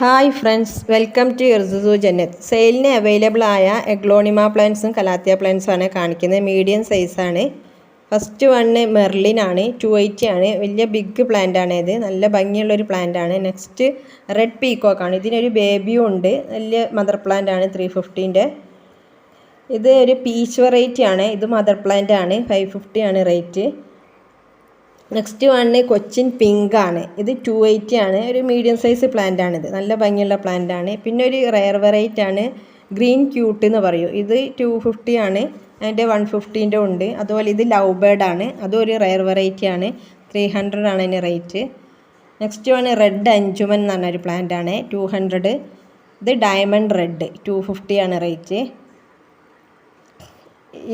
Hi friends, welcome to Irsusu Jannath. സെയിലിന് available ആയ aglaonema പ്ലാന്റ്സും കലാത്തിയ പ്ലാന്റ്സും ആണ് കാണിക്കുന്നത്. മീഡിയം സൈസാണ്. ഫസ്റ്റ് വണ്ണ് മെർലിനാണ്, 280 ആണ്. വലിയ ബിഗ് പ്ലാന്റ് ആണ് ഇത്. നല്ല ഭംഗിയുള്ളൊരു പ്ലാന്റ് ആണ്. നെക്സ്റ്റ് റെഡ് പീക്കോക്കാണ്. ഇതിനൊരു ബേബിയും ഉണ്ട്. വലിയ മദർ പ്ലാന്റ് ആണ്, 350ൻ്റെ. ഇത് ഒരു പീച്ച് വെറൈറ്റി ആണ്. ഇത് മദർ പ്ലാന്റ് ആണ്, 550 ആണ് rate. Next one Cochin pink ആണ്. ഇത് 280 ആണ്. ഒരു മീഡിയം സൈസ് പ്ലാന്റ് ആണിത്. നല്ല ഭംഗിയുള്ള പ്ലാന്റ് ആണ്. പിന്നെ ഒരു റെയർ വെറൈറ്റി ആണ്, ഗ്രീൻ ക്യൂട്ട് എന്ന് പറയും. ഇത് 250 ആണ്. അതിൻ്റെ 150ൻ്റെ ഉണ്ട്. അതുപോലെ ഇത് ലവ് ബേർഡ് ആണ്. അതും ഒരു റെയർ വെറൈറ്റി ആണ്. 300 ആണ് അതിന് റേറ്റ്. നെക്സ്റ്റ് വണ് റെഡ് അഞ്ചുമൻ എന്ന് പറഞ്ഞൊരു പ്ലാന്റ് ആണ്, 200. ഇത് ഡയമണ്ട് റെഡ്, 250 ആണ് റേറ്റ്.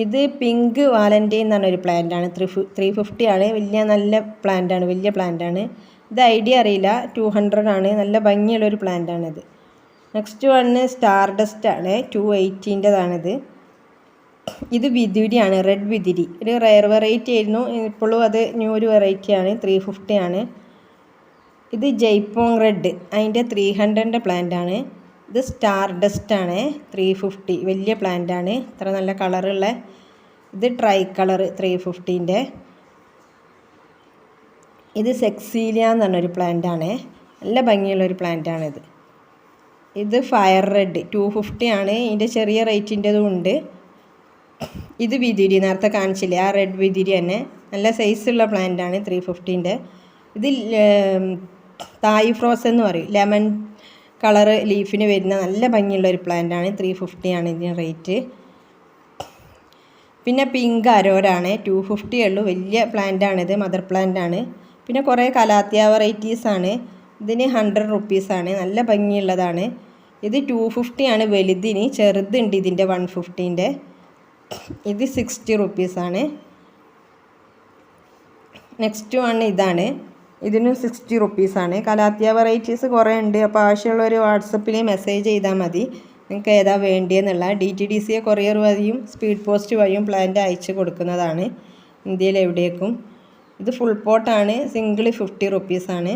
ഇത് പിങ്ക് വാലൻറ്റൈൻ എന്ന് പറഞ്ഞൊരു പ്ലാന്റ് ആണ്, 350 ആണ്. വലിയ നല്ല പ്ലാന്റ് ആണ്, വലിയ പ്ലാന്റ് ആണ്. ഇത് ഐഡിയ അറിയില്ല, 200 ആണ്. നല്ല ഭംഗിയുള്ളൊരു പ്ലാന്റ് ആണിത്. നെക്സ്റ്റ് വണ്ണ് സ്റ്റാർ ഡസ്റ്റ് ആണ്, 280ൻ്റെതാണിത്. ഇത് വിതുരിയാണ്, റെഡ് വിതുരി. ഒരു റെയർ വെറൈറ്റി ആയിരുന്നു, ഇപ്പോഴും അത് ന്യൂ ഒരു വെറൈറ്റിയാണ്, 350 ആണ്. ഇത് ജയ്പോങ് റെഡ്, അതിൻ്റെ 300ൻ്റെ പ്ലാന്റ് ആണ്. ഇത് സ്റ്റാർ ഡസ്റ്റ് ആണ്, 350. വലിയ പ്ലാന്റ് ആണ്, ഇത്ര നല്ല കളറുള്ള. ഇത് ട്രൈ കളർ, 350ൻ്റെ. ഇത് സെക്സീലിയ എന്ന് പറഞ്ഞൊരു പ്ലാന്റ് ആണ്, നല്ല ഭംഗിയുള്ളൊരു പ്ലാന്റ് ആണിത്. ഇത് ഫയർ റെഡ്, 250 ആണ്. ഇതിൻ്റെ ചെറിയ റേറ്റിൻ്റെതും ഉണ്ട്. ഇത് വിതുരി, നേരത്തെ കാണിച്ചില്ലേ ആ റെഡ് വിതുരി തന്നെ, നല്ല സൈസുള്ള പ്ലാന്റ് ആണ്, 350ൻ്റെ. ഇത് തായ് ഫ്രോസ് എന്ന് പറയും, ലെമൺ കളറ് ലീഫിന് വരുന്ന നല്ല ഭംഗിയുള്ളൊരു പ്ലാന്റ് ആണ്, 350 ആണ് ഇതിന് റേറ്റ്. പിന്നെ പിങ്ക് അരോരാണ്, 250 ഉള്ളൂ. വലിയ പ്ലാന്റ് ആണിത്, മദർ പ്ലാന്റ് ആണ്. പിന്നെ കുറേ കലാത്തിയ വെറൈറ്റീസ് ആണ്. ഇതിന് 100 റുപ്പീസാണ്. നല്ല ഭംഗിയുള്ളതാണ്. ഇത് 250 ആണ് വലുതിന്. ചെറുതുണ്ട് ഇതിൻ്റെ 150ൻ്റെ. ഇത് 60 റുപ്പീസാണ്. നെക്സ്റ്റ് വൺ ഇതാണ്, ഇതിനും 60 റുപ്പീസാണ്. കലാത്തിയ വെറൈറ്റീസ് കുറേ ഉണ്ട്. അപ്പോൾ ആവശ്യമുള്ളവർ വാട്സപ്പിൽ മെസ്സേജ് ചെയ്താൽ മതി, നിങ്ങൾക്ക് ഏതാ വേണ്ടിയെന്നുള്ള. DTDC കൊറിയർ വഴിയും സ്പീഡ് പോസ്റ്റ് വഴിയും പ്ലാന്റ് അയച്ചു കൊടുക്കുന്നതാണ് ഇന്ത്യയിൽ എവിടേക്കും. ഇത് ഫുൾ പോട്ടാണ്, സിംഗിൾ 50 റുപ്പീസാണ്.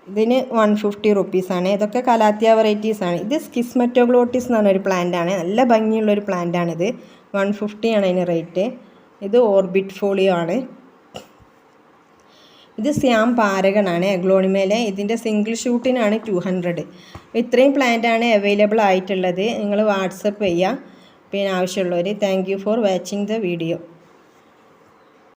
ഇതിന് 150 റുപ്പീസാണ്. ഇതൊക്കെ കലാത്തിയ വെറൈറ്റീസാണ്. ഇത് സ്കിസ്മറ്റോഗ്ലോട്ടിസ് എന്ന് പറഞ്ഞൊരു പ്ലാന്റ് ആണ്, നല്ല ഭംഗിയുള്ളൊരു പ്ലാന്റ് ആണിത്. 150 ആണ് അതിന് റേറ്റ്. ഇത് ഓർബിറ്റ് ഫോളിയോ ആണ്. ഇത് സ്യാം പാരഗണാണ്, എഗ്ലോണിമയിലെ. ഇതിൻ്റെ സിംഗിൾ ഷൂട്ടിനാണ് 200. ഇത്രയും പ്ലാന്റാണ് അവൈലബിൾ ആയിട്ടുള്ളത്. നിങ്ങൾ വാട്സപ്പ് ചെയ്യുക പിന്നെ ആവശ്യമുള്ളവർ. Thank you for watching the video.